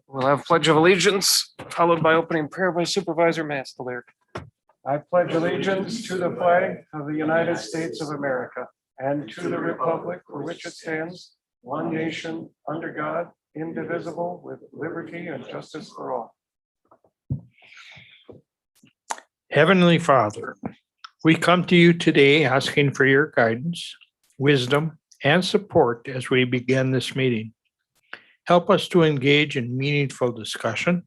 We'll have Pledge of Allegiance, followed by opening prayer by Supervisor Mastler. I pledge allegiance to the flag of the United States of America and to the republic for which it stands, one nation, under God, indivisible, with liberty and justice for all. Heavenly Father, we come to you today asking for your guidance, wisdom, and support as we begin this meeting. Help us to engage in meaningful discussion,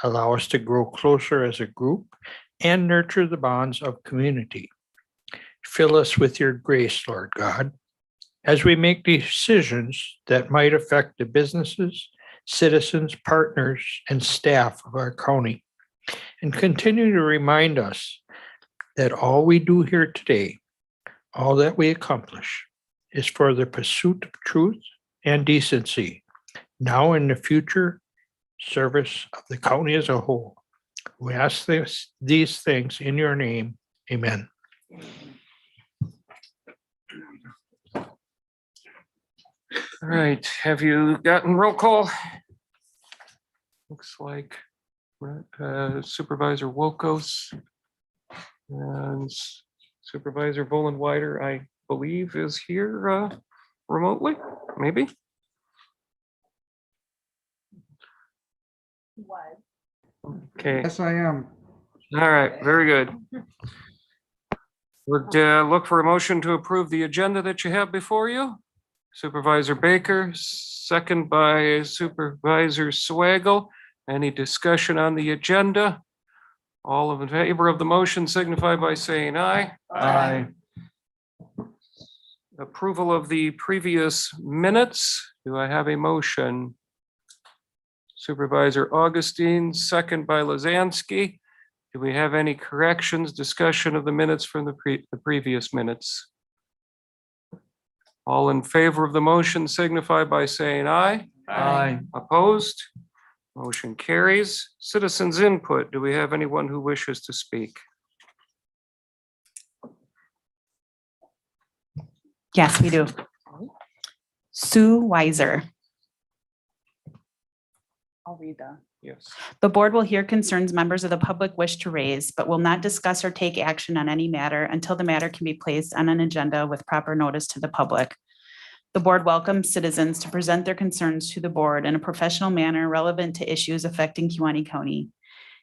allow us to grow closer as a group, and nurture the bonds of community. Fill us with your grace, Lord God, as we make decisions that might affect the businesses, citizens, partners, and staff of our county. And continue to remind us that all we do here today, all that we accomplish, is for the pursuit of truth and decency, now and in the future service of the county as a whole. We ask these things in your name. Amen. All right, have you gotten roll call? Looks like Supervisor Wilkos and Supervisor Volenweider, I believe, is here remotely, maybe. Okay. Yes, I am. All right, very good. Would look for a motion to approve the agenda that you have before you. Supervisor Baker, second by Supervisor Swagel. Any discussion on the agenda? All in favor of the motion signify by saying aye. Aye. Approval of the previous minutes. Do I have a motion? Supervisor Augustine, second by Lazansky. Do we have any corrections, discussion of the minutes from the previous minutes? All in favor of the motion signify by saying aye. Aye. Opposed? Motion carries. Citizens input. Do we have anyone who wishes to speak? Yes, we do. Sue Weiser. I'll read that. Yes. The board will hear concerns members of the public wish to raise, but will not discuss or take action on any matter until the matter can be placed on an agenda with proper notice to the public. The board welcomes citizens to present their concerns to the board in a professional manner relevant to issues affecting Kewaunee County.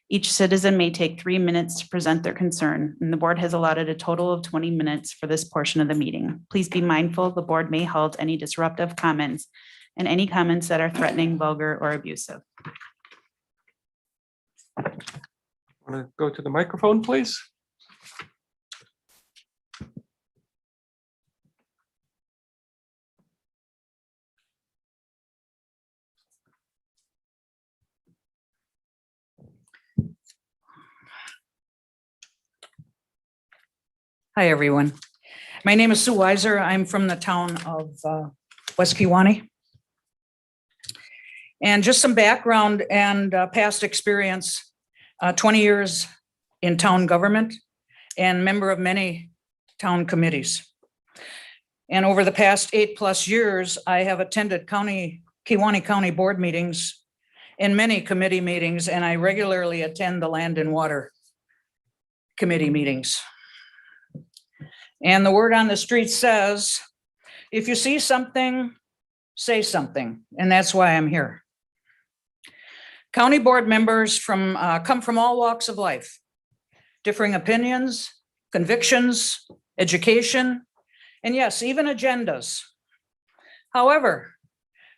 Each citizen may take 3 minutes to present their concern, and the board has allotted a total of 20 minutes for this portion of the meeting. Please be mindful, the board may halt any disruptive comments and any comments that are threatening, vulgar, or abusive. Want to go to the microphone, please? Hi, everyone. My name is Sue Weiser. I'm from the town of West Kewaunee. And just some background and past experience, 20 years in town government and member of many town committees. And over the past 8+ years, I have attended Kewaunee County board meetings and many committee meetings, and I regularly attend the Land and Water Committee meetings. And the word on the street says, if you see something, say something, and that's why I'm here. County board members come from all walks of life, differing opinions, convictions, education, and yes, even agendas. However,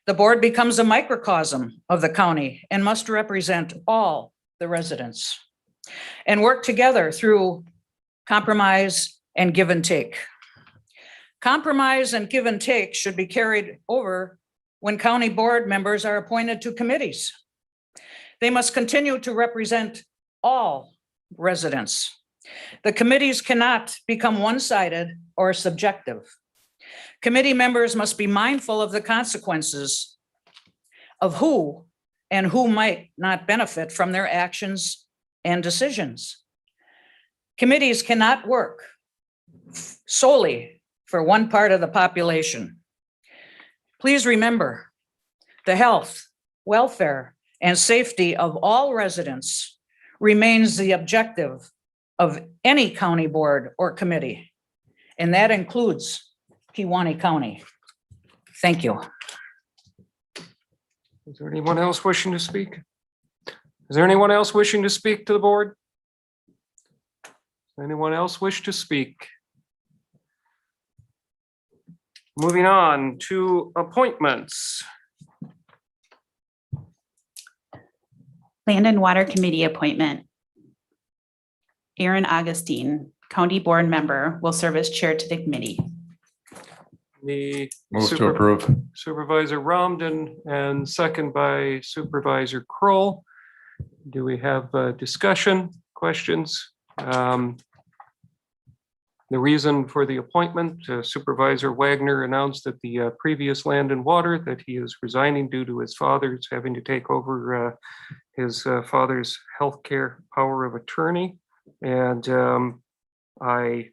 the board becomes a microcosm of the county and must represent all the residents and work together through compromise and give and take. Compromise and give and take should be carried over when county board members are appointed to committees. They must continue to represent all residents. The committees cannot become one-sided or subjective. Committee members must be mindful of the consequences of who and who might not benefit from their actions and decisions. Committees cannot work solely for one part of the population. Please remember, the health, welfare, and safety of all residents remains the objective of any county board or committee, and that includes Kewaunee County. Thank you. Is there anyone else wishing to speak? Is there anyone else wishing to speak to the board? Does anyone else wish to speak? Moving on to appointments. Land and Water Committee appointment. Aaron Augustine, County Board Member, will serve as chair to the committee. The Move to approve. Supervisor Romden and second by Supervisor Kroll. Do we have discussion, questions? The reason for the appointment, Supervisor Wagner announced at the previous Land and Water that he is resigning due to his father's having to take over his father's healthcare power of attorney. And I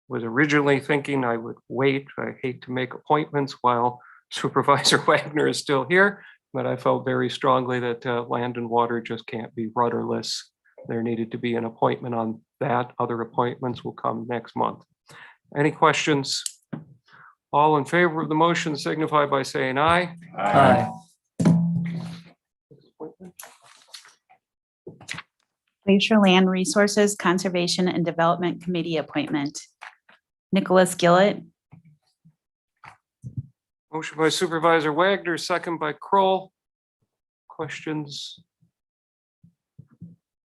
was originally thinking I would wait. I hate to make appointments while Supervisor Wagner is still here, but I felt very strongly that Land and Water just can't be rudderless. There needed to be an appointment on that. Other appointments will come next month. Any questions? All in favor of the motion signify by saying aye. Aye. Glacier Land Resources Conservation and Development Committee appointment. Nicholas Gillett. Motion by Supervisor Wagner, second by Kroll. Questions?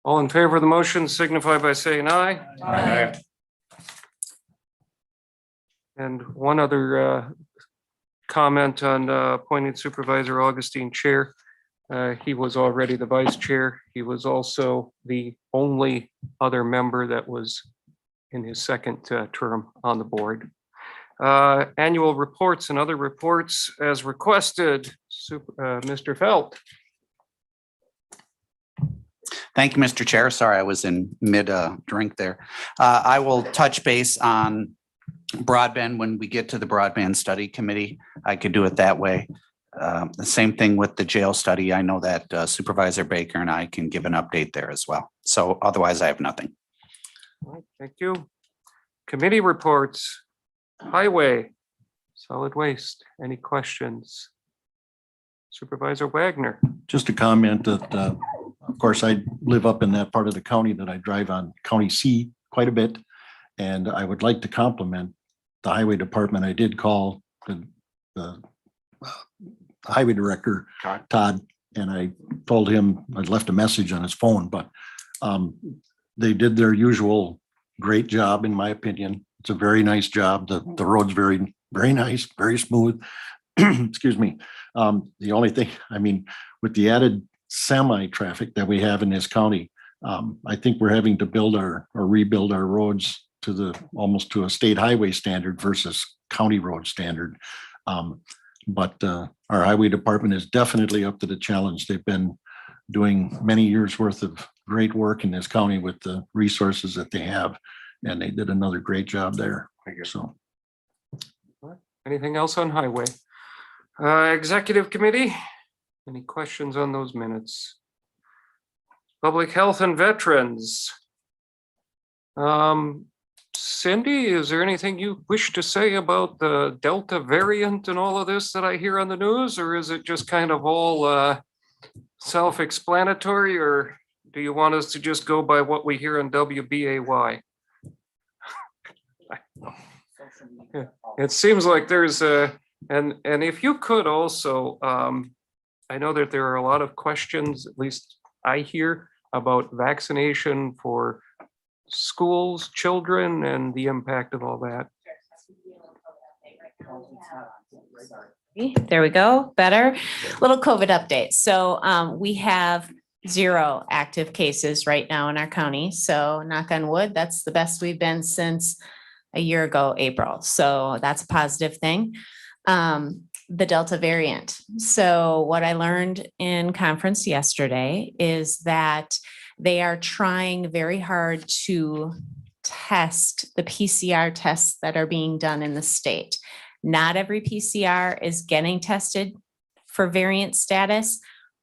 All in favor of the motion signify by saying aye. Aye. And one other comment on appointing Supervisor Augustine chair. He was already the vice chair. He was also the only other member that was in his second term on the board. Annual reports and other reports as requested. Mr. Felt. Thank you, Mr. Chair. Sorry, I was in mid drink there. I will touch base on broadband when we get to the broadband study committee. I could do it that way. The same thing with the jail study. I know that Supervisor Baker and I can give an update there as well. So otherwise I have nothing. All right, thank you. Committee reports, highway, solid waste. Any questions? Supervisor Wagner. Just a comment that, of course, I live up in that part of the county that I drive on County C quite a bit. And I would like to compliment the highway department. I did call the highway director, Todd, and I told him I'd left a message on his phone, but they did their usual great job, in my opinion. It's a very nice job. The road's very, very nice, very smooth. Excuse me. The only thing, I mean, with the added semi-traffic that we have in this county, I think we're having to build or rebuild our roads to almost to a state highway standard versus county road standard. But our highway department is definitely up to the challenge. They've been doing many years worth of great work in this county with the resources that they have. And they did another great job there. So. Anything else on highway? Executive committee, any questions on those minutes? Public health and veterans. Cindy, is there anything you wish to say about the Delta variant and all of this that I hear on the news, or is it just kind of all self-explanatory, or do you want us to just go by what we hear on WBAY? It seems like there's a, and if you could also, I know that there are a lot of questions, at least I hear, about vaccination for schools, children, and the impact of all that. There we go. Better. Little COVID update. So we have 0 active cases right now in our county. So knock on wood, that's the best we've been since a year ago, April. So that's a positive thing. The Delta variant. So what I learned in conference yesterday is that they are trying very hard to test the PCR tests that are being done in the state. Not every PCR is getting tested for variant status,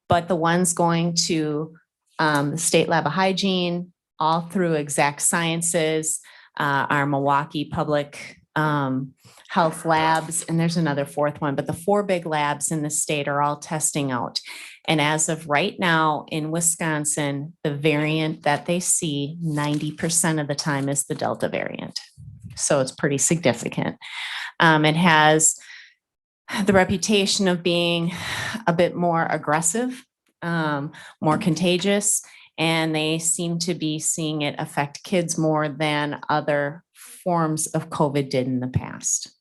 but the ones going to the State Lab of Hygiene, all through Exact Sciences, our Milwaukee Public Health Labs, and there's another 4th one, but the 4 big labs in the state are all testing out. And as of right now in Wisconsin, the variant that they see 90% of the time is the Delta variant. So it's pretty significant. It has the reputation of being a bit more aggressive, more contagious, and they seem to be seeing it affect kids more than other forms of COVID did in the past.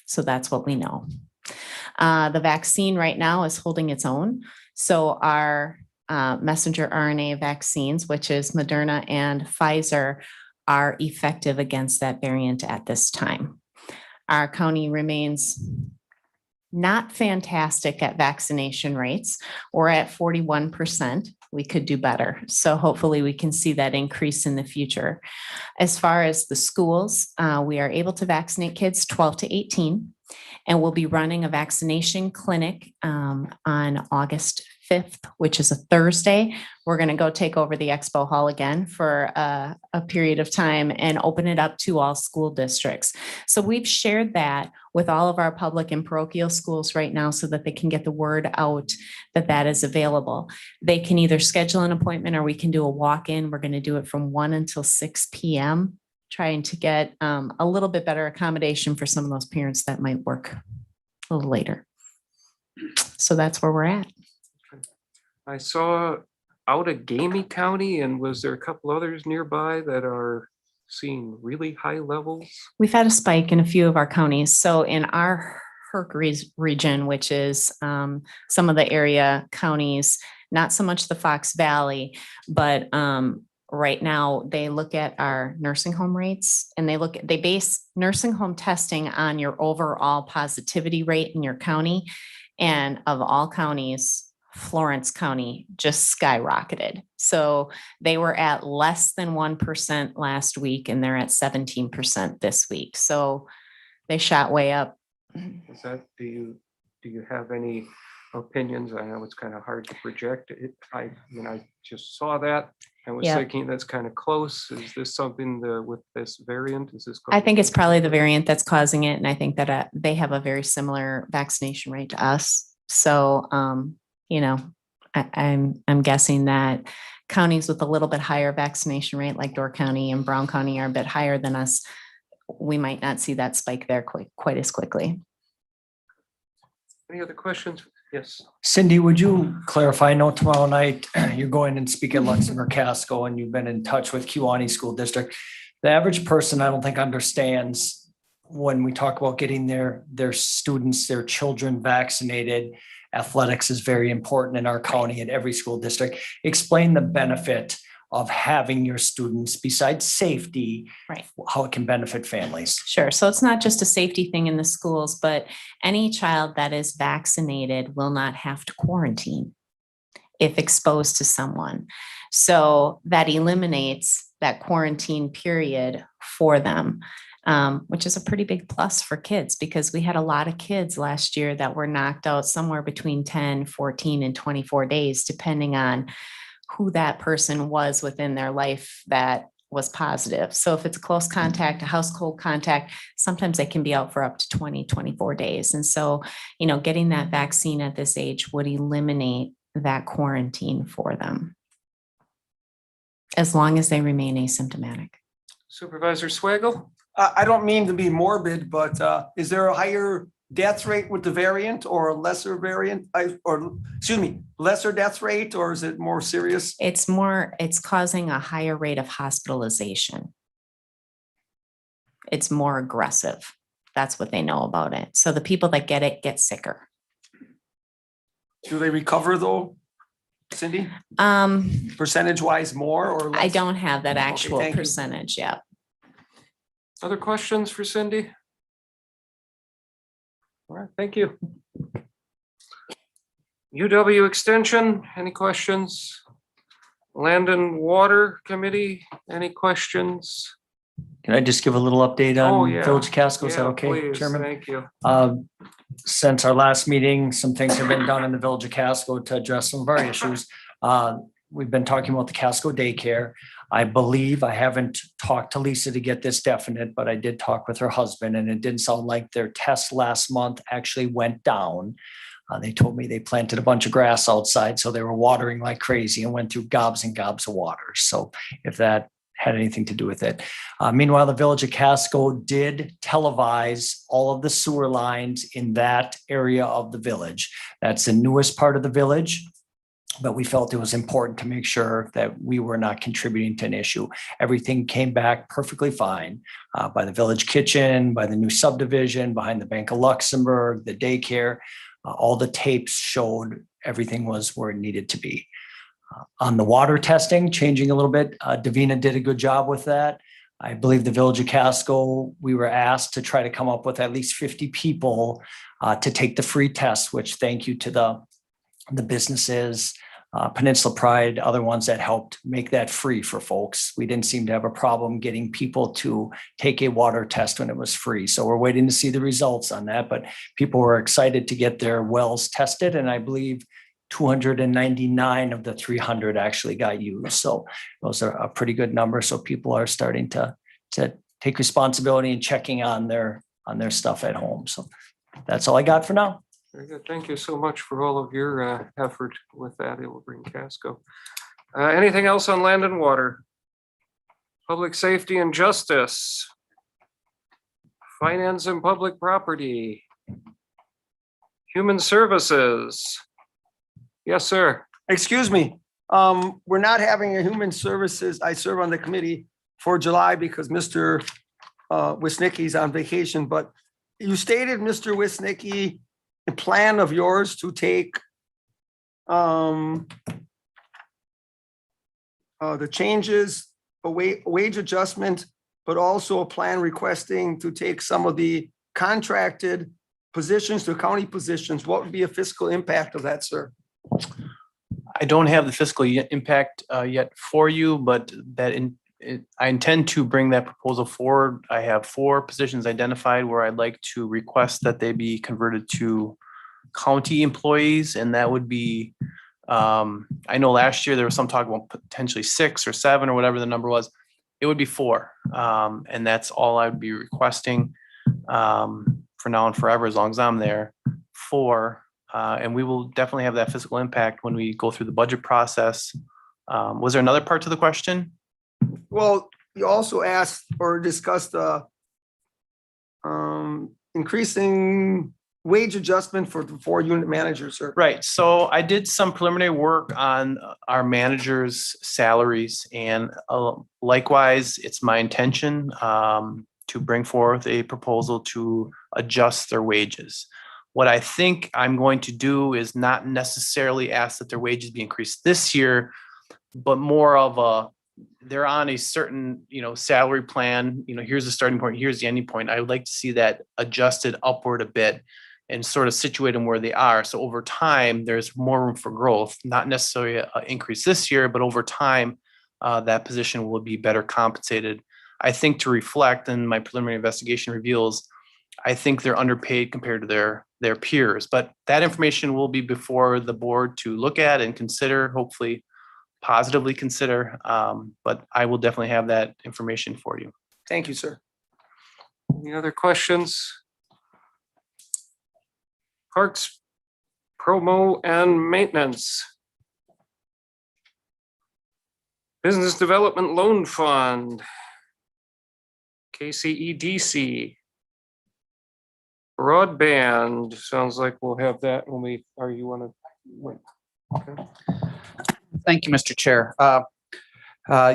So that's what we know. The vaccine right now is holding its own. So our messenger RNA vaccines, which is Moderna and Pfizer, are effective against that variant at this time. Our county remains not fantastic at vaccination rates. We're at 41%. We could do better. So hopefully we can see that increase in the future. As far as the schools, we are able to vaccinate kids 12 to 18, and we'll be running a vaccination clinic on August 5th, which is a Thursday. We're going to go take over the expo hall again for a period of time and open it up to all school districts. So we've shared that with all of our public and parochial schools right now so that they can get the word out that that is available. They can either schedule an appointment or we can do a walk-in. We're going to do it from 1 until 6 p.m., trying to get a little bit better accommodation for some of those parents that might work a little later. So that's where we're at. I saw out of Gamey County, and was there a couple others nearby that are seeing really high levels? We've had a spike in a few of our counties. So in our region, which is some of the area counties, not so much the Fox Valley, but right now they look at our nursing home rates and they base nursing home testing on your overall positivity rate in your county. And of all counties, Florence County just skyrocketed. So they were at less than 1% last week and they're at 17% this week. So they shot way up. Is that, do you have any opinions? I know it's kind of hard to project it. I mean, I just saw that. I was Yeah. thinking that's kind of close. Is this something with this variant? Is this? I think it's probably the variant that's causing it. And I think that they have a very similar vaccination rate to us. So, I'm guessing that counties with a little bit higher vaccination rate, like Door County and Brown County, are a bit higher than us. We might not see that spike there quite as quickly. Any other questions? Yes. Cindy, would you clarify? I know tomorrow night you're going and speak at Luxembourg Casco and you've been in touch with Kewaunee School District. The average person, I don't think understands when we talk about getting their students, their children vaccinated. Athletics is very important in our county at every school district. Explain the benefit of having your students, besides safety, Right. how it can benefit families. Sure. So it's not just a safety thing in the schools, but any child that is vaccinated will not have to quarantine if exposed to someone. So that eliminates that quarantine period for them, which is a pretty big plus for kids because we had a lot of kids last year that were knocked out somewhere between 10, 14, and 24 days, depending on who that person was within their life that was positive. So if it's a close contact, a household contact, sometimes they can be out for up to 20, 24 days. And so, getting that vaccine at this age would eliminate that quarantine for them, as long as they remain asymptomatic. Supervisor Swagel? I don't mean to be morbid, but is there a higher death rate with the variant or a lesser variant? Lesser death rate, or is it more serious? It's causing a higher rate of hospitalization. It's more aggressive. That's what they know about it. So the people that get it get sicker. Do they recover though, Cindy? Percentage wise more or less? I don't have that Okay, actual thank you. percentage yet. Other questions for Cindy? All right, thank you. UW Extension, any questions? Land and Water Committee, any questions? Can I just give a little update Oh, on yeah. Village Casco? Is that Yeah, okay, please, Chairman? thank you. Since our last meeting, some things have been done in the Village of Casco to address some of our issues. We've been talking about the Casco daycare. I believe, I haven't talked to Lisa to get this definite, but I did talk with her husband and it didn't sound like their test last month actually went down. They told me they planted a bunch of grass outside, so they were watering like crazy and went through gobs and gobs of water. So if that had anything to do with it. Meanwhile, the Village of Casco did televise all of the sewer lines in that area of the village. That's the newest part of the village, but we felt it was important to make sure that we were not contributing to an issue. Everything came back perfectly fine by the village kitchen, by the new subdivision, behind the Bank of Luxembourg, the daycare. All the tapes showed everything was where it needed to be. On the water testing, changing a little bit, Davina did a good job with that. I believe the Village of Casco, we were asked to try to come up with at least 50 people to take the free test, which thank you to the businesses, Peninsula Pride, other ones that helped make that free for folks. We didn't seem to have a problem getting people to take a water test when it was free. So we're waiting to see the results on that, but people were excited to get their wells tested. And I believe 299 of the 300 actually got used. So those are a pretty good number. So people are starting to take responsibility and checking on their stuff at home. So that's all I got for now. Very good. Thank you so much for all of your effort with that. It will bring Casco. Anything else on land and water? Public safety and justice. Finance and public property. Human services. Yes, sir. Excuse me, we're not having a human services. I serve on the committee for July because Mr. Wisnicki's on vacation, but you stated, Mr. Wisnicki, a plan of yours to take the changes, a wage adjustment, but also a plan requesting to take some of the contracted positions to county positions. What would be a fiscal impact of that, sir? I don't have the fiscal impact yet for you, but I intend to bring that proposal forward. I have 4 positions identified where I'd like to request that they be converted to county employees, and that would be, I know last year there was some talk about potentially 6 or 7 or whatever the number was. It would be 4, and that's all I'd be requesting for now and forever, as long as I'm there. 4. And we will definitely have that fiscal impact when we go through the budget process. Was there another part to the question? Well, you also asked or discussed increasing wage adjustment for the 4 unit managers, sir. Right. So I did some preliminary work on our managers' salaries, and likewise, it's my intention to bring forth a proposal to adjust their wages. What I think I'm going to do is not necessarily ask that their wages be increased this year, but more of they're on a certain, salary plan. Here's the starting point, here's the ending point. I would like to see that adjusted upward a bit and sort of situate them where they are. So over time, there's more room for growth, not necessarily an increase this year, but over time, that position will be better compensated. I think to reflect, and my preliminary investigation reveals, I think they're underpaid compared to their peers, but that information will be before the board to look at and consider, hopefully positively consider. But I will definitely have that information for you. Thank you, sir. Any other questions? Parks, promo and maintenance. Business Development Loan Fund. KCEDC. Broadband, sounds like we'll have that when you want to wait. Okay. Thank you, Mr. Chair.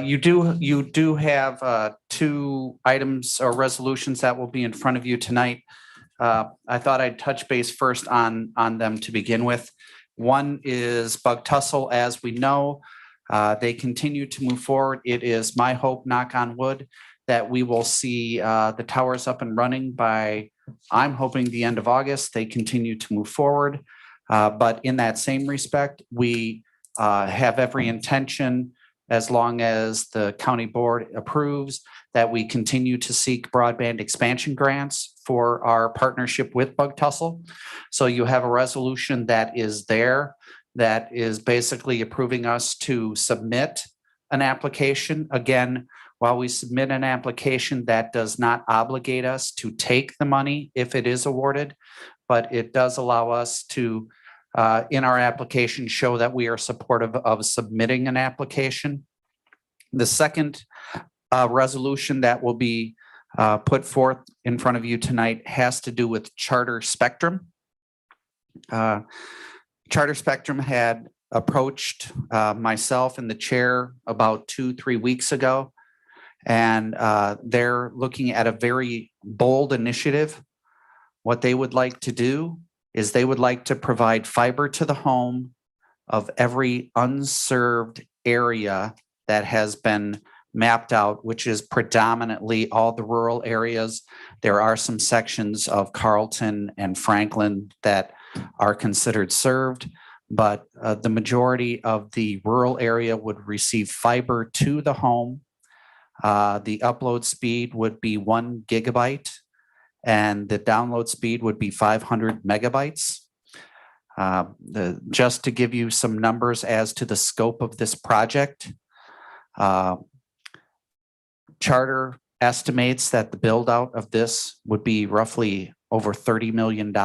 You do have 2 items or resolutions that will be in front of you tonight. I thought I'd touch base first on them to begin with. One is Bug Tussle. As we know, they continue to move forward. It is my hope, knock on wood, that we will see the towers up and running by, I'm hoping, the end of August. They continue to move forward. But in that same respect, we have every intention, as long as the county board approves, that we continue to seek broadband expansion grants for our partnership with Bug Tussle. So you have a resolution that is there that is basically approving us to submit an application. Again, while we submit an application, that does not obligate us to take the money if it is awarded, but it does allow us to, in our application, show that we are supportive of submitting an application. The second resolution that will be put forth in front of you tonight has to do with Charter Spectrum. Charter Spectrum had approached myself and the chair about 2-3 weeks ago, and they're looking at a very bold initiative. What they would like to do is they would like to provide fiber to the home of every unserved area that has been mapped out, which is predominantly all the rural areas. There are some sections of Carlton and Franklin that are considered served, but the majority of the rural area would receive fiber to the home. The upload speed would be 1 gigabyte and the download speed would be 500 megabytes. Just to give you some numbers as to the scope of this project, Charter estimates that the build out of this would be roughly over $30 million,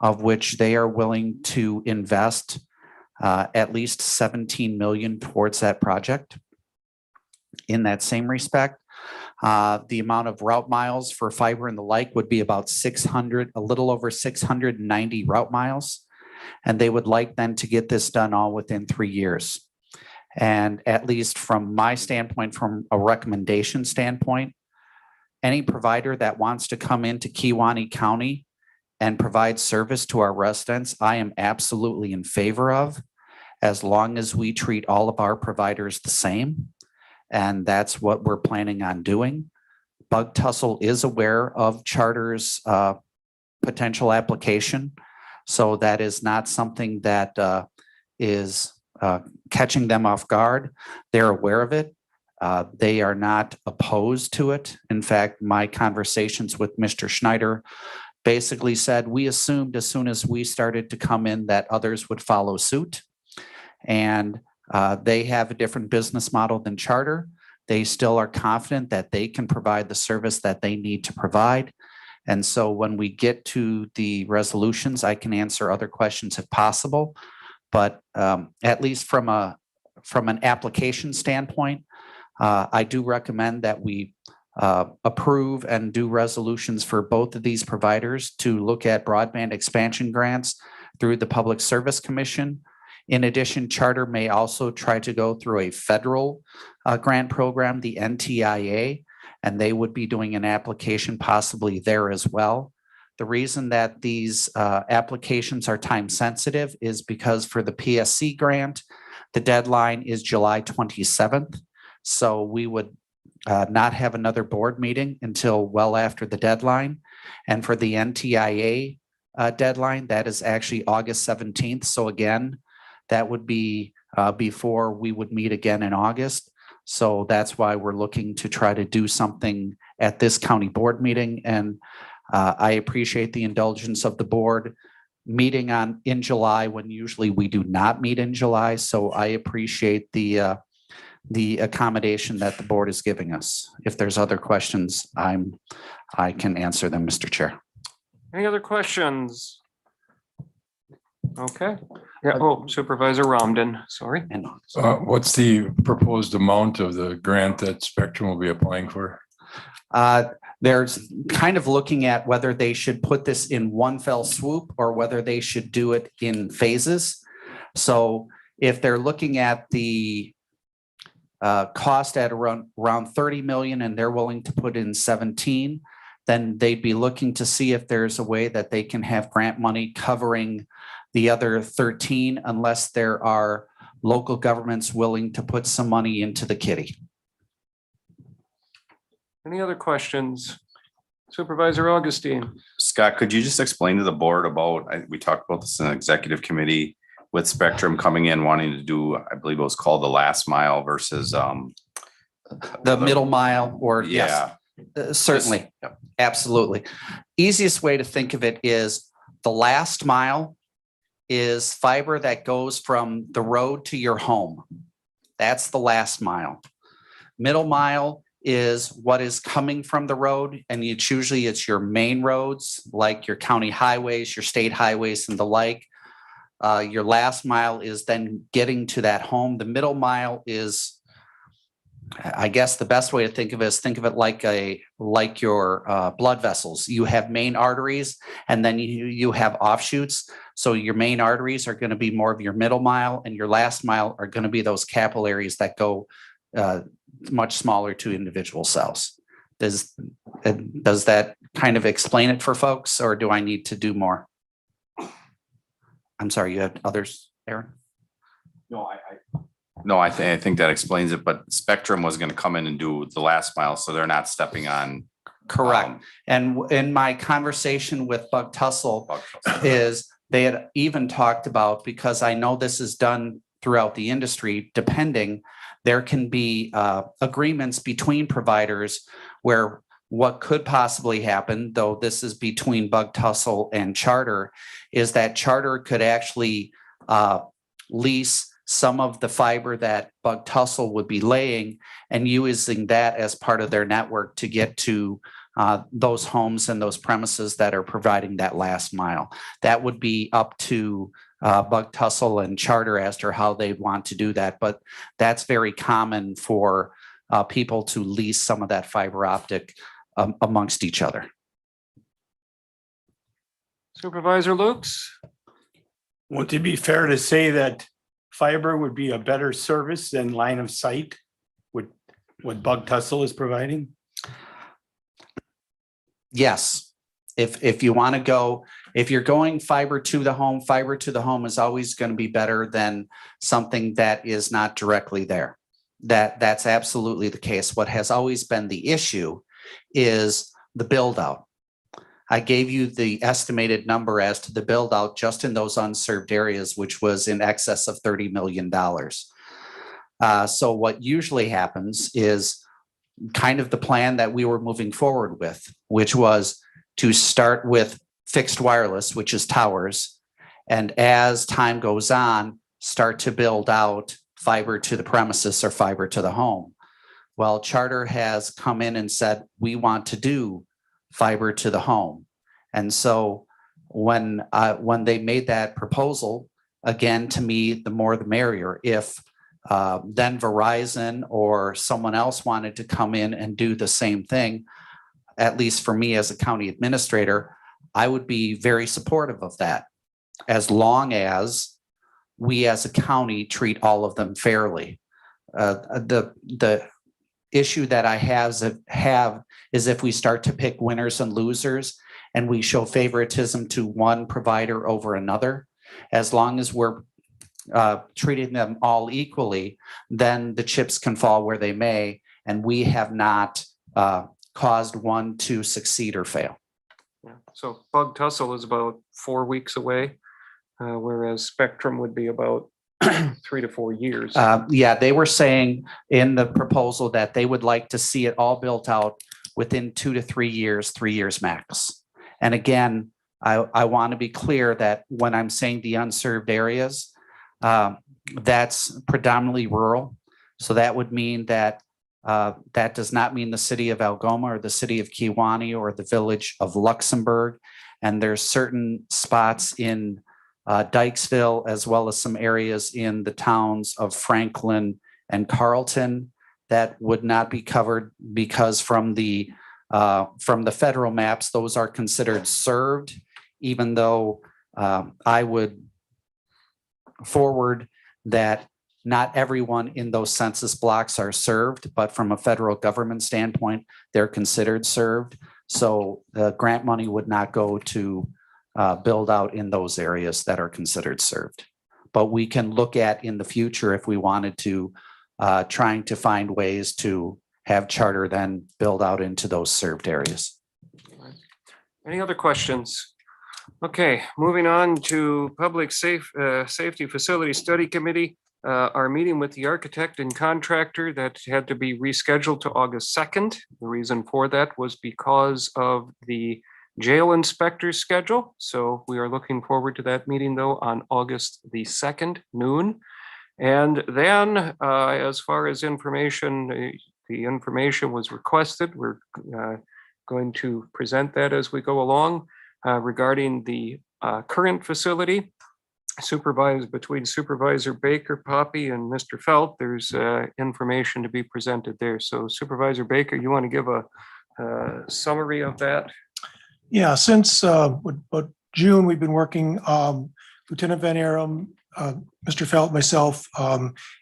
of which they are willing to invest at least 17 million towards that project. In that same respect, the amount of route miles for fiber and the like would be about 600, a little over 690 route miles. And they would like then to get this done all within 3 years. And at least from my standpoint, from a recommendation standpoint, any provider that wants to come into Kewaunee County and provide service to our residents, I am absolutely in favor of, as long as we treat all of our providers the same. And that's what we're planning on doing. Bug Tussle is aware of Charter's potential application. So that is not something that is catching them off guard. They're aware of it. They are not opposed to it. In fact, my conversations with Mr. Schneider basically said, we assumed as soon as we started to come in that others would follow suit. And they have a different business model than Charter. They still are confident that they can provide the service that they need to provide. And so when we get to the resolutions, I can answer other questions if possible. But at least from an application standpoint, I do recommend that we approve and do resolutions for both of these providers to look at broadband expansion grants through the Public Service Commission. In addition, Charter may also try to go through a federal grant program, the NTIA, and they would be doing an application possibly there as well. The reason that these applications are time sensitive is because for the PSC grant, the deadline is July 27th. So we would not have another board meeting until well after the deadline. And for the NTIA deadline, that is actually August 17th. So again, that would be before we would meet again in August. So that's why we're looking to try to do something at this county board meeting. And I appreciate the indulgence of the board meeting in July when usually we do not meet in July. So I appreciate the accommodation that the board is giving us. If there's other questions, I can answer them, Mr. Chair. Any other questions? Okay. Yeah. Oh, Supervisor Romden, sorry. And What's the proposed amount of the grant that Spectrum will be applying for? There's kind of looking at whether they should put this in one fell swoop or whether they should do it in phases. So if they're looking at the cost at around 30 million and they're willing to put in 17, then they'd be looking to see if there's a way that they can have grant money covering the other 13 unless there are local governments willing to put some money into the kitty. Any other questions? Supervisor Augustine. Scott, could you just explain to the board about, we talked about this in the executive committee with Spectrum coming in wanting to do, I believe it was called the last mile versus The middle mile or yes, yeah. certainly. Yep. Absolutely. Easiest way to think of it is the last mile is fiber that goes from the road to your home. That's the last mile. Middle mile is what is coming from the road, and it's usually your main roads like your county highways, your state highways and the like. Your last mile is then getting to that home. The middle mile is, I guess the best way to think of it is think of it like your blood vessels. You have main arteries and then you have offshoots. So your main arteries are going to be more of your middle mile, and your last mile are going to be those capillaries that go much smaller to individual cells. Does that kind of explain it for folks, or do I need to do more? I'm sorry, you had others, Aaron? No, I think that explains it, but Spectrum was going to come in and do the last mile, so they're not stepping on. Correct. And in my conversation with Bug Tussle is they had even talked about, because I know this is done throughout the industry, depending, there can be agreements between providers where what could possibly happen, though this is between Bug Tussle and Charter, is that Charter could actually lease some of the fiber that Bug Tussle would be laying and using that as part of their network to get to those homes and those premises that are providing that last mile. That would be up to Bug Tussle and Charter as to how they want to do that. But that's very common for people to lease some of that fiber optic amongst each other. Supervisor Lukes. Would it be fair to say that fiber would be a better service than line of sight? What Bug Tussle is providing? Yes. If you want to go, if you're going fiber to the home is always going to be better than something that is not directly there. That's absolutely the case. What has always been the issue is the build out. I gave you the estimated number as to the build out just in those unserved areas, which was in excess of $30 million. So what usually happens is kind of the plan that we were moving forward with, which was to start with fixed wireless, which is towers. And as time goes on, start to build out fiber to the premises or fiber to the home. Well, Charter has come in and said, we want to do fiber to the home. And so when they made that proposal, again, to me, the more the merrier. If then Verizon or someone else wanted to come in and do the same thing, at least for me as a county administrator, I would be very supportive of that, as long as we as a county treat all of them fairly. The issue that I have is if we start to pick winners and losers and we show favoritism to one provider over another, as long as we're treating them all equally, then the chips can fall where they may, and we have not caused one to succeed or fail. Yeah. So Bug Tussle is about 4 weeks away, whereas Spectrum would be about 3 to 4 years. Yeah, they were saying in the proposal that they would like to see it all built out within 2 to 3 years, 3 years max. And again, I want to be clear that when I'm saying the unserved areas, that's predominantly rural. So that would mean that that does not mean the city of Algoma or the city of Kewaunee or the village of Luxembourg. And there's certain spots in Dykesville, as well as some areas in the towns of Franklin and Carlton that would not be covered, because from the federal maps, those are considered served, even though I would forward that not everyone in those census blocks are served, but from a federal government standpoint, they're considered served. So the grant money would not go to build out in those areas that are considered served. But we can look at in the future, if we wanted to, trying to find ways to have Charter then build out into those served areas. Any other questions? Okay, moving on to Public Safety Facility Study Committee. Our meeting with the architect and contractor that had to be rescheduled to August 2nd. The reason for that was because of the jail inspector's schedule. So we are looking forward to that meeting though on August the 2nd, noon. And then as far as information, the information was requested. We're going to present that as we go along regarding the current facility. Between Supervisor Baker, Poppy, and Mr. Felt, there's information to be presented there. So Supervisor Baker, you want to give a summary of that? Yeah, since about June, we've been working, Lieutenant Van Aram, Mr. Felt, myself,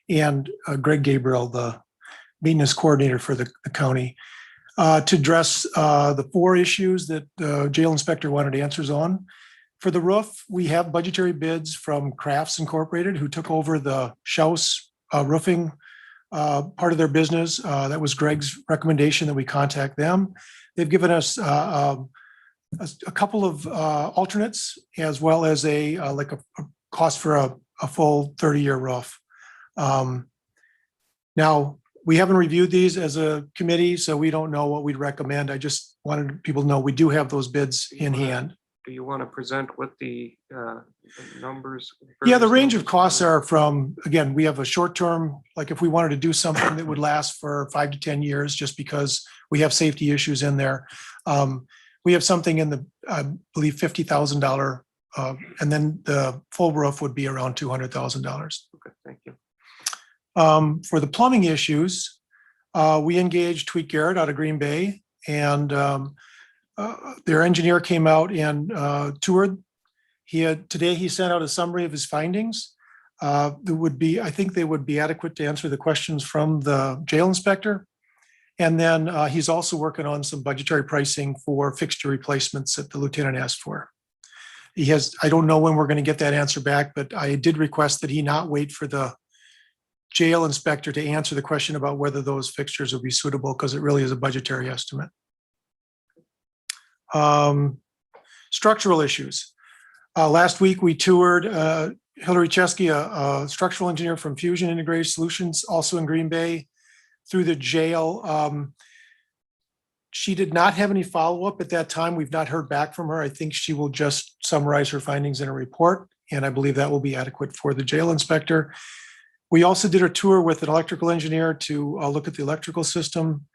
and Greg Gabriel, the maintenance coordinator for the county, to address the 4 issues that the jail inspector wanted answers on. For the roof, we have budgetary bids from Crafts Incorporated, who took over the Schaus roofing part of their business. That was Greg's recommendation that we contact them. They've given us a couple of alternates, as well as a cost for a full 30-year roof. Now, we haven't reviewed these as a committee, so we don't know what we'd recommend. I just wanted people to know we do have those bids in hand. Do you want to present what the numbers? Yeah, the range of costs are from, again, we have a short term, like if we wanted to do something that would last for 5 to 10 years, just because we have safety issues in there. We have something in the, I believe, $50,000, and then the full roof would be around $200,000. Okay, thank you. For the plumbing issues, we engaged Tweet Garrett out of Green Bay, and their engineer came out and toured. Today he sent out a summary of his findings. There would be, I think they would be adequate to answer the questions from the jail inspector. And then he's also working on some budgetary pricing for fixture replacements that the lieutenant asked for. He has, I don't know when we're going to get that answer back, but I did request that he not wait for the jail inspector to answer the question about whether those fixtures will be suitable, because it really is a budgetary estimate. Structural issues. Last week, we toured Hillary Chesky, a structural engineer from Fusion Integrated Solutions, also in Green Bay, through the jail. She did not have any follow-up at that time. We've not heard back from her. I think she will just summarize her findings in a report, and I believe that will be adequate for the jail inspector. We also did a tour with an electrical engineer to look at the electrical system.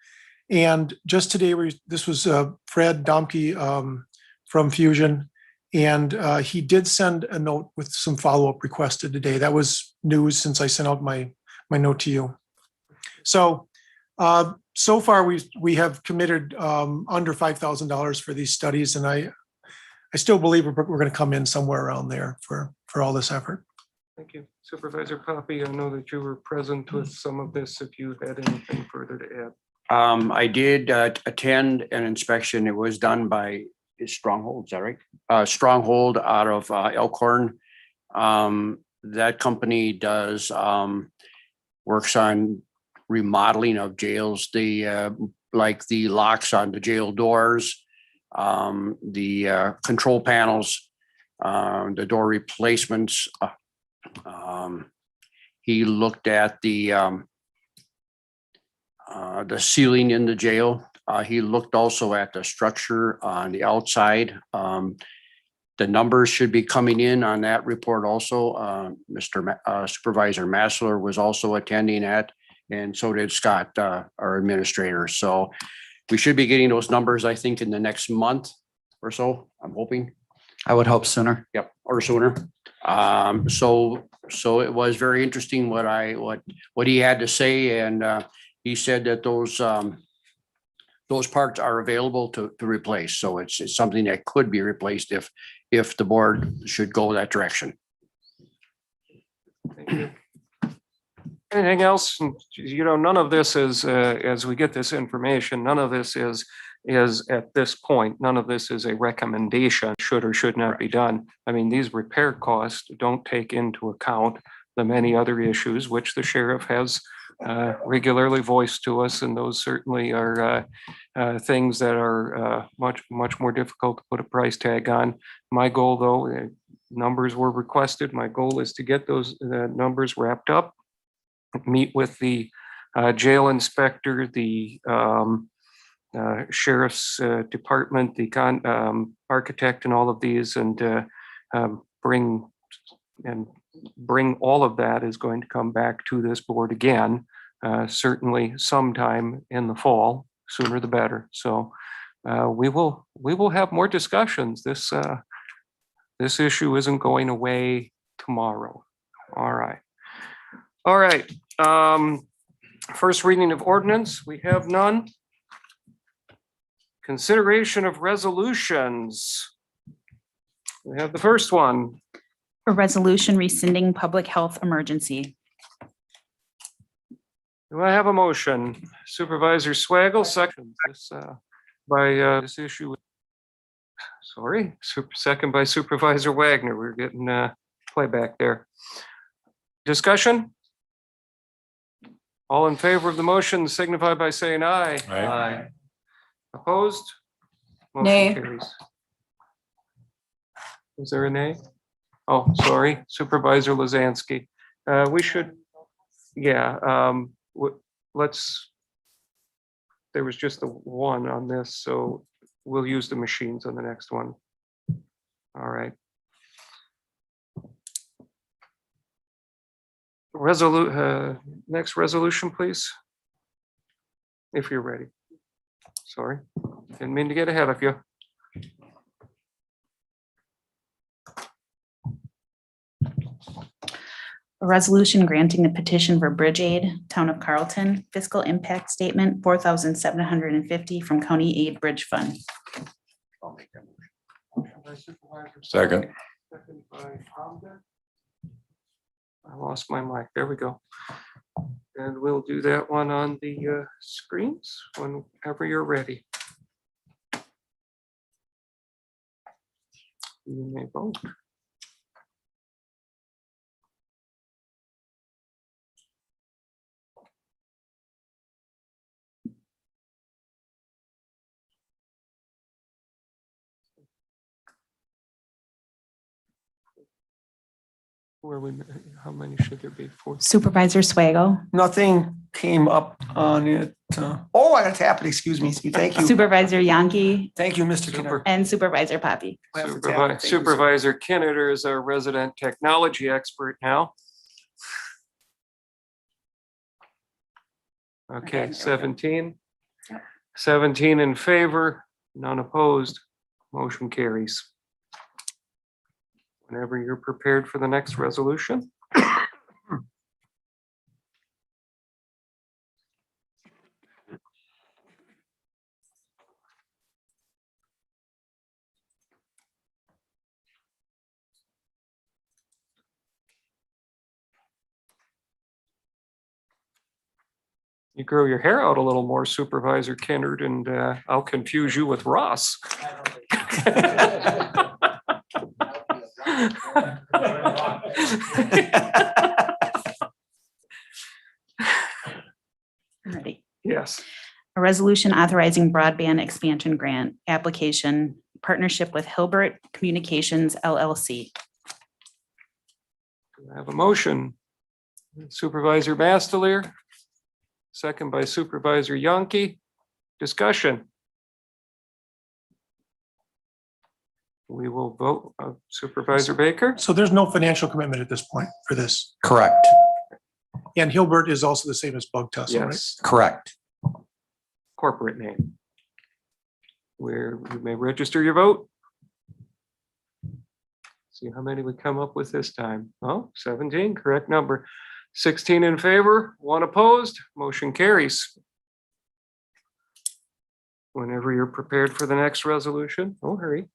And just today, this was Fred Domke from Fusion, and he did send a note with some follow-up requested today. That was news since I sent out my note to you. So so far we have committed under $5,000 for these studies, and I still believe we're going to come in somewhere around there for all this effort. Thank you. Supervisor Poppy, I know that you were present with some of this, if you had anything further to add. I did attend an inspection. It was done by Stronghold, is that right? Stronghold out of Elkhorn. That company does works on remodeling of jails, like the locks on the jail doors, the control panels, the door replacements. He looked at the ceiling in the jail. He looked also at the structure on the outside. The numbers should be coming in on that report also. Supervisor Massler was also attending at, and so did Scott, our administrator. So we should be getting those numbers, I think, in the next month or so, I'm hoping. I would hope sooner. Yep, or sooner. So it was very interesting what he had to say, and he said that those parts are available to replace. So it's something that could be replaced if the board should go that direction. Thank you. Anything else? You know, none of this is, as we get this information, none of this is at this point, none of this is a recommendation, should or should not be done. I mean, these repair costs don't take into account the many other issues which the sheriff has regularly voiced to us, and those certainly are things that are much more difficult to put a price tag on. My goal, though, numbers were requested. My goal is to get those numbers wrapped up, meet with the jail inspector, the sheriff's department, the architect, and all of these, and bring all of that is going to come back to this board again, certainly sometime in the fall, sooner the better. So we will have more discussions. This issue isn't going away tomorrow. All right. First reading of ordinance, we have none. Consideration of resolutions. We have the first one. A resolution rescinding public health emergency. Do I have a motion? Supervisor Swaggle, second this by this issue. Sorry, second by Supervisor Wagner. We're getting playback there. Discussion? All in favor of the motion signify by saying aye. Aye. Opposed? Motion Nay. carries. Is there a nay? Oh, sorry, Supervisor Lazansky. We should, yeah, let's, there was just the one on this, so we'll use the machines on the next one. All right. Next resolution, please. If you're ready. Sorry, didn't mean to get ahead of you. A resolution granting the petition for bridge aid, Town of Carlton, fiscal impact statement, $4,750 from County Aid Bridge Fund. Second. I lost my mic. There we go. And we'll do that one on the screens whenever you're ready. You may vote. How many should there be? 4? Supervisor Swago, Nothing came up on it. Oh, I got to tap it. Excuse me. Thank you. Supervisor Yankee, Thank you, Mr. Kinner. and Supervisor Poppy. I have to tap it. Thank you, sir. Supervisor Kennedy is our resident technology expert now. Okay, 17. 17 in favor, none opposed, motion carries. Whenever you're prepared for the next resolution. You grow your hair out a little more, Supervisor Kennard, and I'll confuse you with Ross. Ready. Yes. A resolution authorizing broadband expansion grant application partnership with Hilbert Communications LLC. Do I have a motion? Supervisor Bastelier, second by Supervisor Yankee. Discussion. We will vote. Supervisor Baker? So there's no financial commitment at this point for this. Correct, And Hilbert is also the same as Bug Tussle, right? Yes. correct. Corporate name. Where you may register your vote. See how many we come up with this time. Oh, 17, correct number. 16 in favor, 1 opposed, motion carries. Whenever you're prepared for the next resolution, oh, hurry.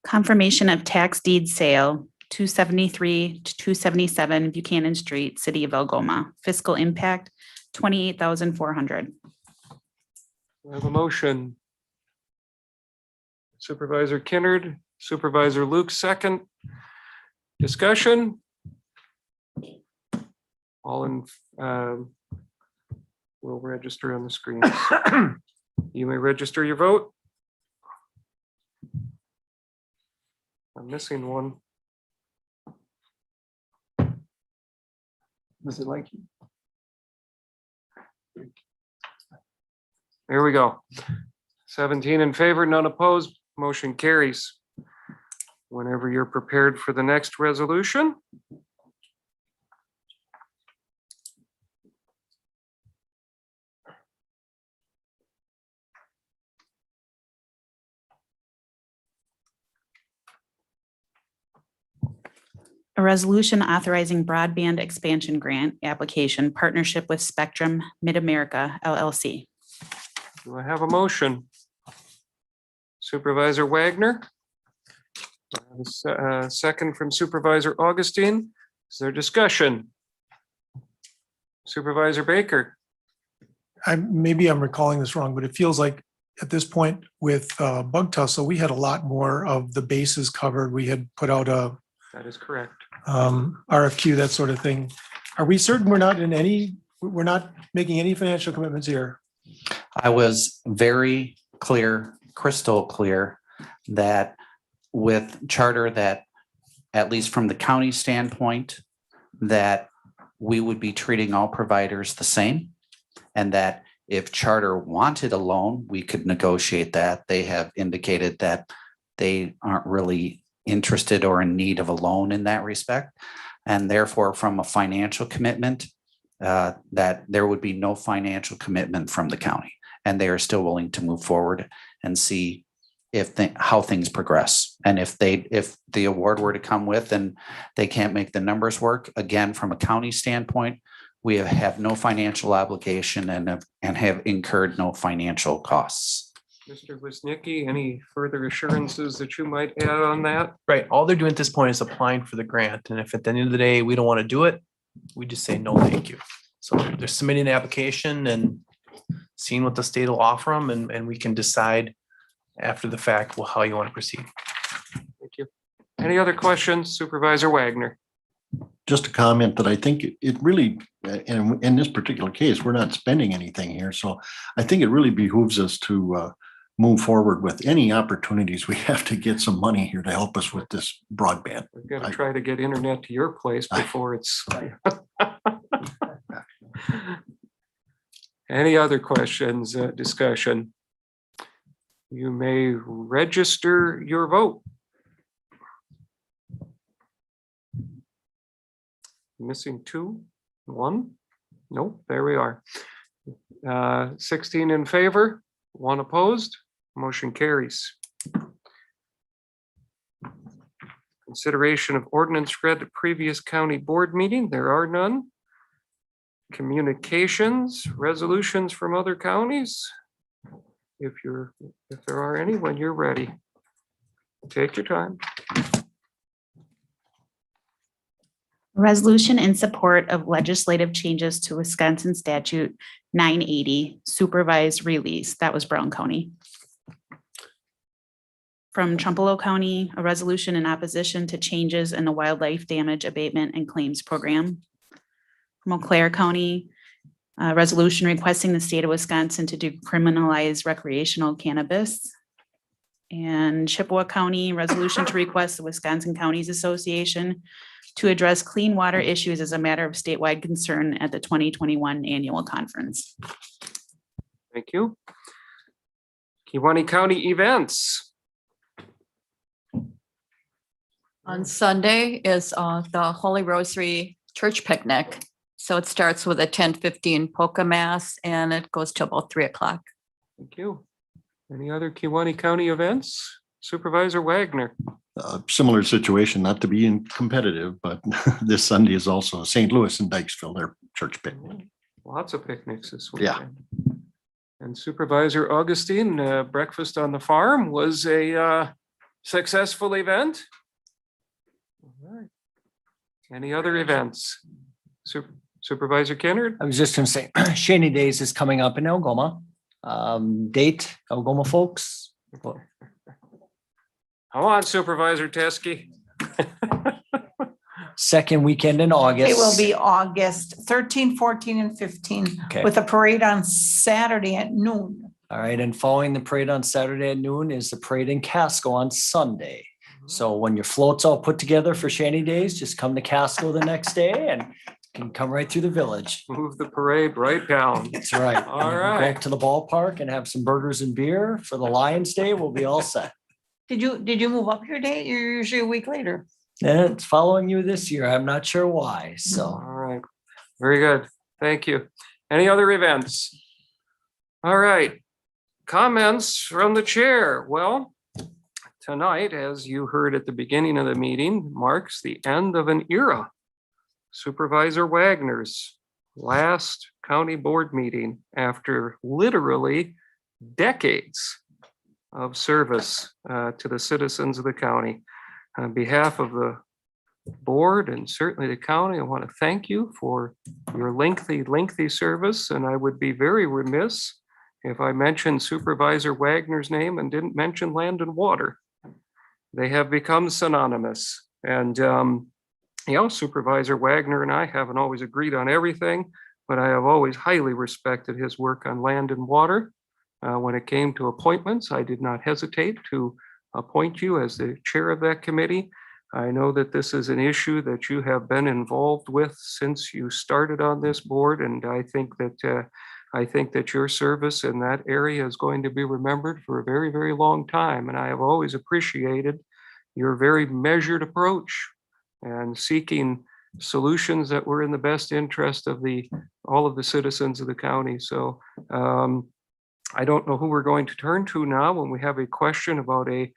Confirmation of tax deed sale, 273 to 277 Buchanan Street, City of Algoma. Fiscal impact, 28,400. We have a motion. Supervisor Kennard, Supervisor Luke, second. Discussion? All in, will register on the screen. You may register your vote. I'm missing one. Was it like? There we go. 17 in favor, none opposed, motion carries. Whenever you're prepared for the next resolution. A resolution authorizing broadband expansion grant application partnership with Spectrum Mid-America LLC. Do I have a motion? Supervisor Wagner? Second from Supervisor Augustine. Is there discussion? Supervisor Baker? Maybe I'm recalling this wrong, but it feels like at this point with Bug Tussle, we had a lot more of the bases covered. We had put out a That is correct. RFQ, that sort of thing. Are we certain we're not making any financial commitments here? I was very clear, crystal clear, that with charter that, at least from the county standpoint, that we would be treating all providers the same. And that if charter wanted a loan, we could negotiate that. They have indicated that they aren't really interested or in need of a loan in that respect. And therefore, from a financial commitment, that there would be no financial commitment from the county. And they are still willing to move forward and see how things progress. And if the award were to come with and they can't make the numbers work, again, from a county standpoint, we have no financial obligation and have incurred no financial costs. Mr. Wisnicki, any further assurances that you might add on that? Right. All they're doing at this point is applying for the grant. And if at the end of the day, we don't want to do it, we just say, no, thank you. So they're submitting an application and seeing what the state will offer them, and we can decide after the fact, well, how you want to proceed. Thank you. Any other questions? Supervisor Wagner? Just a comment that I think it really, in this particular case, we're not spending anything here. So I think it really behooves us to move forward with any opportunities we have to get some money here to help us with this broadband. We've got to try to get internet to your place before it's. Any other questions, discussion? You may register your vote. Missing 2, 1. Nope, there we are. 16 in favor, 1 opposed, motion carries. Consideration of ordinance read at previous county board meeting, there are none. Communications, resolutions from other counties. If there are any, when you're ready, take your time. Resolution in support of legislative changes to Wisconsin statute 980 supervised release. That was Brown County. From Trumpelow County, a resolution in opposition to changes in the wildlife damage abatement and claims program. From Eau Claire County, a resolution requesting the state of Wisconsin to decriminalize recreational cannabis. And Chippewa County, resolution to request the Wisconsin Counties Association to address clean water issues as a matter of statewide concern at the 2021 annual conference. Thank you. Kewaunee County events. On Sunday is the Holy Rosary Church Picnic. So it starts with a 10:15 polka mass and it goes to about 3 o'clock. Thank you. Any other Kewaunee County events? Supervisor Wagner. Similar situation, not to be competitive, but this Sunday is also St. Louis and Dykesville, their church picnic. Lots of picnics this Yeah. weekend. And Supervisor Augustine, breakfast on the farm was a successful event. All right. Any other events? Supervisor Kennard? I was just gonna say, Shany Days is coming up in Algoma. Date, Algoma folks. Come on, Supervisor Teske. Second weekend in August. It will be August 13, 14, and 15 Okay. with a parade on Saturday at noon. All right, and following the parade on Saturday at noon is the parade in Casco on Sunday. So when your float's all put together for Shany Days, just come to Casco the next day and can come right through the village. Move the parade right down. That's right. All And you can right. Go up to the ballpark and have some burgers and beer for the Lions Day. We'll be all set. Did you move up your date? You're usually a week later. And it's following you this year. I'm not sure why, All so. right. Very good. Thank you. Any other events? All right. Comments from the chair. Well, tonight, as you heard at the beginning of the meeting, marks the end of an era. Supervisor Wagner's last county board meeting after literally decades of service to the citizens of the county. On behalf of the board and certainly the county, I want to thank you for your lengthy service. And I would be very remiss if I mentioned Supervisor Wagner's name and didn't mention Land and Water. They have become synonymous. And Supervisor Wagner and I haven't always agreed on everything, but I have always highly respected his work on Land and Water. When it came to appointments, I did not hesitate to appoint you as the chair of that committee. I know that this is an issue that you have been involved with since you started on this board, and I think that your service in that area is going to be remembered for a very, very long time. And I have always appreciated your very measured approach and seeking solutions that were in the best interest of all of the citizens of the county. So I don't know who we're going to turn to now when we have a question about a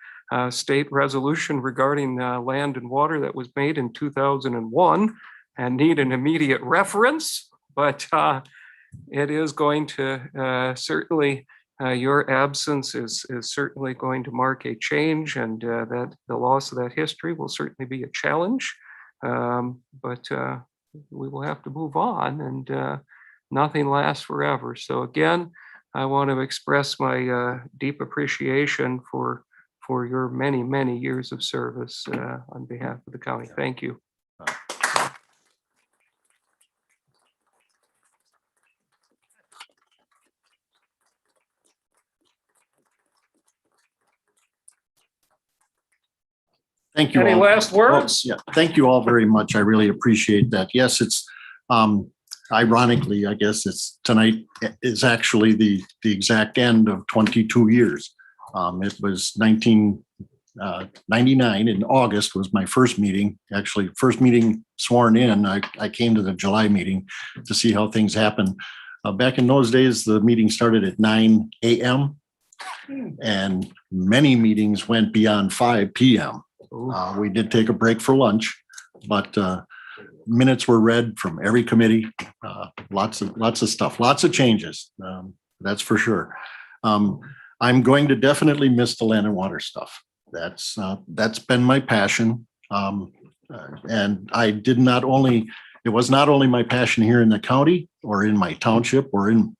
state resolution regarding land and water that was made in 2001 and need an immediate reference, but it is going to certainly, your absence is certainly going to mark a change, and that the loss of that history will certainly be a challenge. But we will have to move on, and nothing lasts forever. So again, I want to express my deep appreciation for your many, many years of service on behalf of the county. Thank you. Thank you. Any all. last words? Yeah, thank you all very much. I really appreciate that. Yes, it's ironically, I guess it's tonight is actually the exact end of 22 years. It was 1999 in August was my first meeting, actually first meeting sworn in. I came to the July meeting to see how things happen. Back in those days, the meeting started at 9 a.m. and many meetings went beyond 5 p.m. We did take a break for lunch, but minutes were read from every committee. Lots of stuff, lots of changes. That's for sure. I'm going to definitely miss the land and water stuff. That's been my passion. And I did not only, it was not only my passion here in the county or in my township or in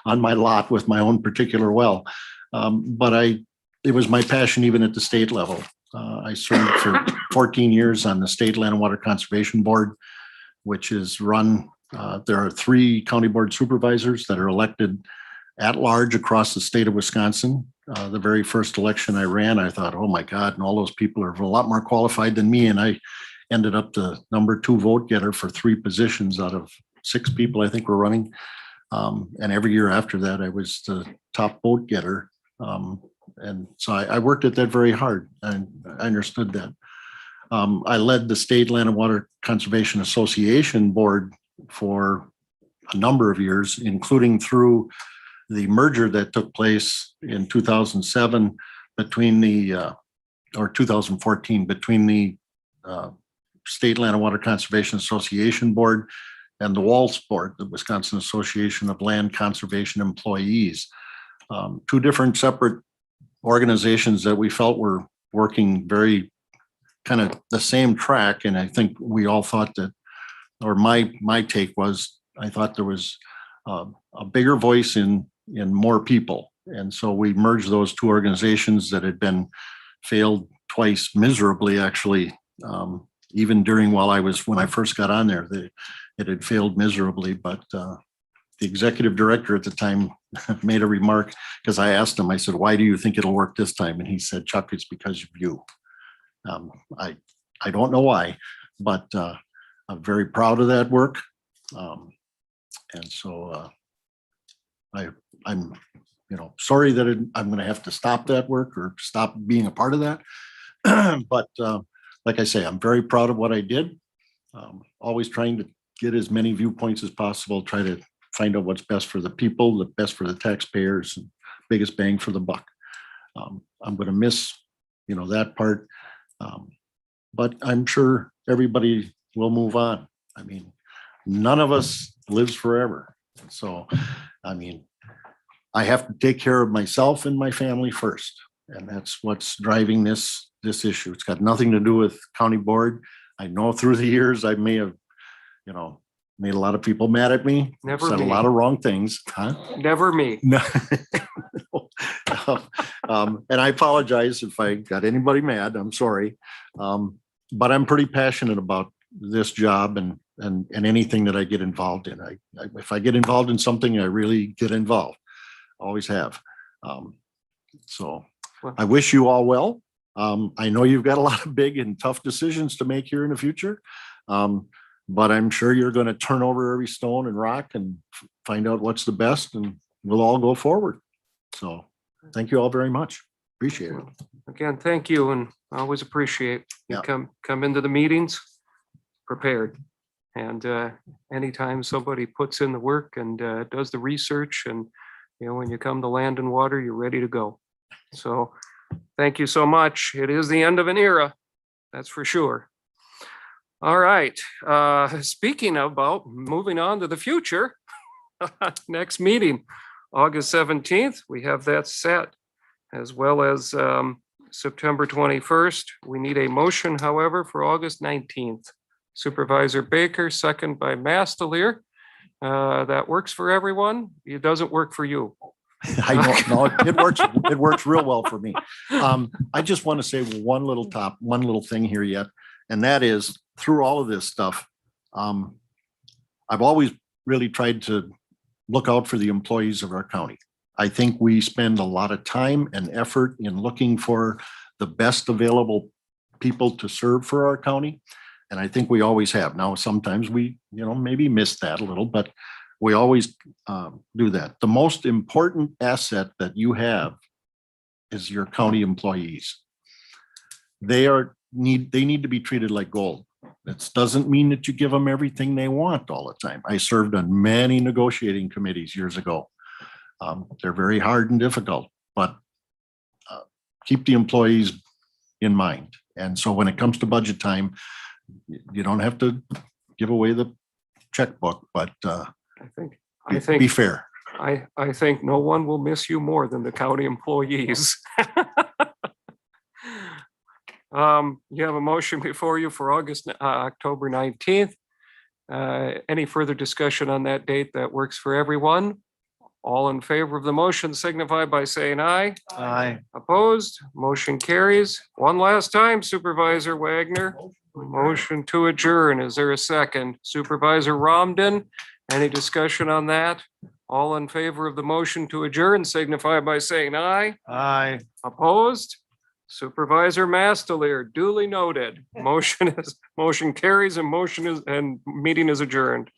on my lot with my own particular well, but it was my passion even at the state level. I served for 14 years on the State Land and Water Conservation Board, which is run, there are 3 county board supervisors that are elected at large across the state of Wisconsin. The very first election I ran, I thought, oh my God, and all those people are a lot more qualified than me. And I ended up the number 2 vote getter for 3 positions out of 6 people I think were running. And every year after that, I was the top vote getter. And so I worked at that very hard, and I understood that. I led the State Land and Water Conservation Association Board for a number of years, including through the merger that took place in 2007 between the, or 2014, between the State Land and Water Conservation Association Board and the WALS Board, the Wisconsin Association of Land Conservation Employees. 2 different separate organizations that we felt were working very kind of the same track. And I think we all thought that, or my take was, I thought there was a bigger voice in more people. And so we merged those 2 organizations that had been failed twice miserably, actually, even during when I first got on there, it had failed miserably, but the executive director at the time made a remark, because I asked him, I said, why do you think it'll work this time? And he said, Chuck, it's because of you. I don't know why, but I'm very proud of that work. And so I'm sorry that I'm going to have to stop that work or stop being a part of that. But like I say, I'm very proud of what I did. Always trying to get as many viewpoints as possible, try to find out what's best for the people, the best for the taxpayers, and biggest bang for the buck. I'm going to miss, that part. But I'm sure everybody will move on. I mean, none of us lives forever. So, I mean, I have to take care of myself and my family first. And that's what's driving this issue. It's got nothing to do with county board. I know through the years, I may have, made a lot of people mad at me. Never said me. a lot of wrong things. Huh? Never me. No. And I apologize if I got anybody mad. I'm sorry. But I'm pretty passionate about this job and anything that I get involved in. If I get involved in something, I really get involved. Always have. So I wish you all well. I know you've got a lot of big and tough decisions to make here in the future. But I'm sure you're going to turn over every stone and rock and find out what's the best, and we'll all go forward. So thank you all very much. Appreciate it. Again, thank you, and I always appreciate you Yeah. come into the meetings prepared. And anytime somebody puts in the work and does the research and when you come to land and water, you're ready to go. So thank you so much. It is the end of an era, that's for sure. All right, speaking about moving on to the future, next meeting, August 17th, we have that set, as well as September 21st. We need a motion, however, for August 19th. Supervisor Baker, second by Mastelier. That works for everyone. It doesn't work for you. I don't know. It works real well for me. I just want to say one little thing here yet. And that is through all of this stuff, I've always really tried to look out for the employees of our county. I think we spend a lot of time and effort in looking for the best available people to serve for our county. And I think we always have. Now, sometimes we, maybe miss that a little, but we always do that. The most important asset that you have is your county employees. They need to be treated like gold. That doesn't mean that you give them everything they want all the time. I served on many negotiating committees years ago. They're very hard and difficult, but keep the employees in mind. And so when it comes to budget time, you don't have to give away the checkbook, but I think be fair. I think no one will miss you more than the county employees. You have a motion before you for October 19th. Any further discussion on that date that works for everyone? All in favor of the motion signify by saying aye. Aye. Opposed, motion carries. One last time, Supervisor Wagner. Motion to adjourn. Is there a second? Supervisor Romden, any discussion on that? All in favor of the motion to adjourn signify by saying aye. Aye. Opposed? Supervisor Mastelier, duly noted. Motion carries and meeting is adjourned.